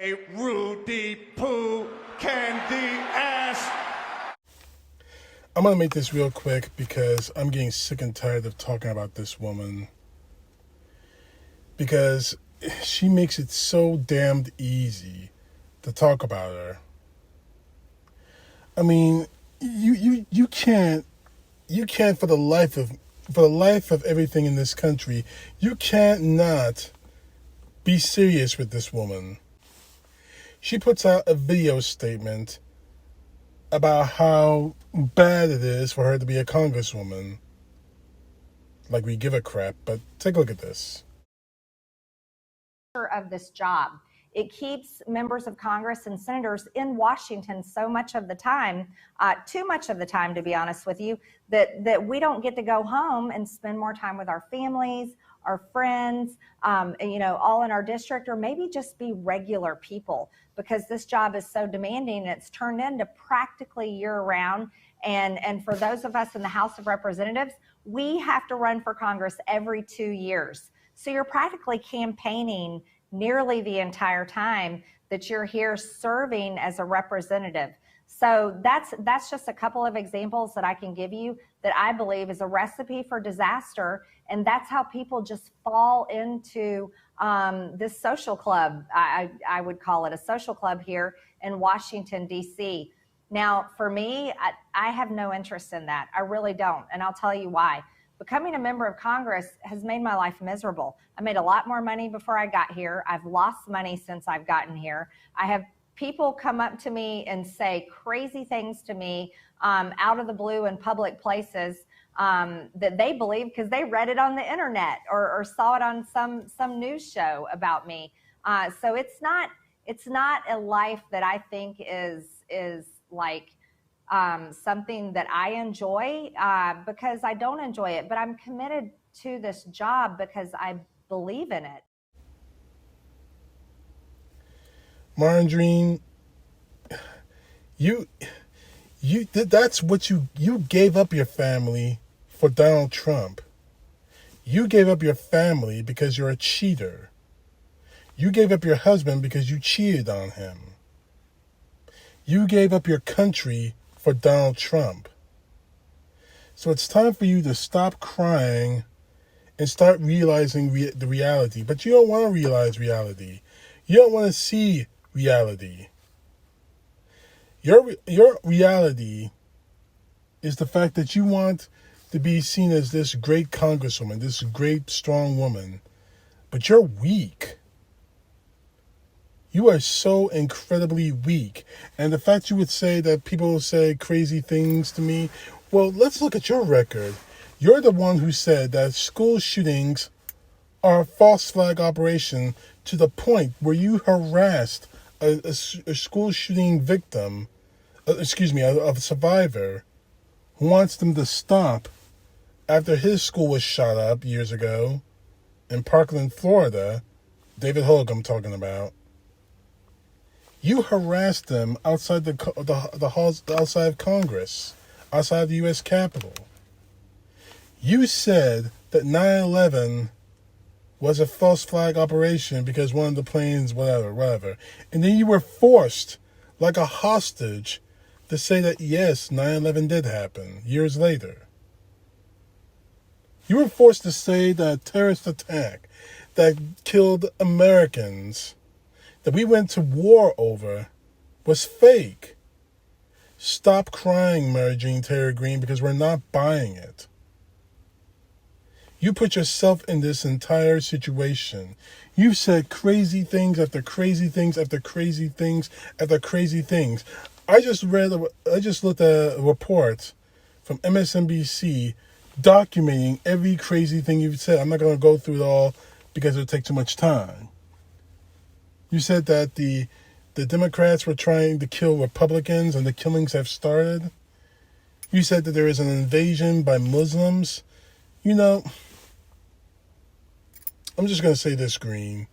A Rudy Poo Candy ass. I'm going to make this real quick because I'm getting sick and tired of talking about this woman. Because she makes it so damned easy to talk about her. I mean, you can't for the life of everything in this country, you can't not be serious with this woman. She puts out a video statement about how bad it is for her to be a congresswoman. Like we give a crap, but take a look at this. Of this job. It keeps members of Congress and senators in Washington so much of the time, too much of the time, to be honest with you, that we don't get to go home and spend more time with our families, our friends, all in our district, or maybe just be regular people, because this job is so demanding and it's turned into practically year-round. And for those of us in the House of Representatives, we have to run for Congress every 2 years. So you're practically campaigning nearly the entire time that you're here serving as a representative. So that's just a couple of examples that I can give you that I believe is a recipe for disaster. And that's how people just fall into this social club. I would call it a social club here in Washington, D.C. Now, for me, I have no interest in that. I really don't. And I'll tell you why. Becoming a member of Congress has made my life miserable. I made a lot more money before I got here. I've lost money since I've gotten here. I have people come up to me and say crazy things to me out of the blue in public places that they believe because they read it on the internet or saw it on some news show about me. So it's not a life that I think is like something that I enjoy because I don't enjoy it, but I'm committed to this job because I believe in it. Marjorie, that's what you gave up your family for Donald Trump. You gave up your family because you're a cheater. You gave up your husband because you cheated on him. You gave up your country for Donald Trump. So it's time for you to stop crying and start realizing the reality. But you don't want to realize reality. You don't want to see reality. Your reality is the fact that you want to be seen as this great congresswoman, this great strong woman, but you're weak. You are so incredibly weak. And the fact you would say that people say crazy things to me, well, let's look at your record. You're the one who said that school shootings are a false flag operation to the point where you harassed a school shooting victim, a survivor, who wants them to stop after his school was shot up years ago in Parkland, Florida. David Hogue I'm talking about. You harassed them outside the halls, outside of Congress, outside the U.S. Capitol. You said that 9/11 was a false flag operation because one of the planes, whatever. And then you were forced, like a hostage, to say that, yes, 9/11 did happen years later. You were forced to say that terrorist attack that killed Americans that we went to war over was fake. Stop crying, Marjorie Taylor Greene, because we're not buying it. You put yourself in this entire situation. You've said crazy things after crazy things after crazy things after crazy things. I just looked at a report from MSNBC documenting every crazy thing you've said. I'm not going to go through it all because it would take too much time. You said that the Democrats were trying to kill Republicans and the killings have started. You said that there is an invasion by Muslims. You know, I'm just going to say this, Greene.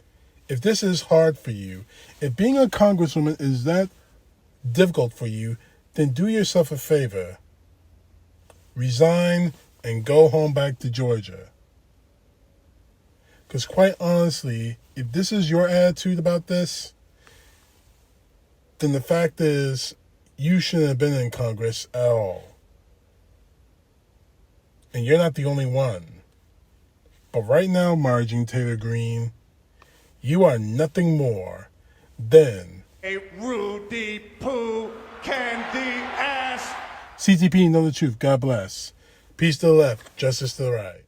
If this is hard for you, if being a congresswoman is that difficult for you, then do yourself a favor. Resign and go home back to Georgia. Because quite honestly, if this is your attitude about this, then the fact is you shouldn't have been in Congress at all. And you're not the only one. But right now, Marjorie Taylor Greene, you are nothing more than a Rudy Poo Candy ass. CTP. Know the truth. God bless. Peace to the left, justice to the right.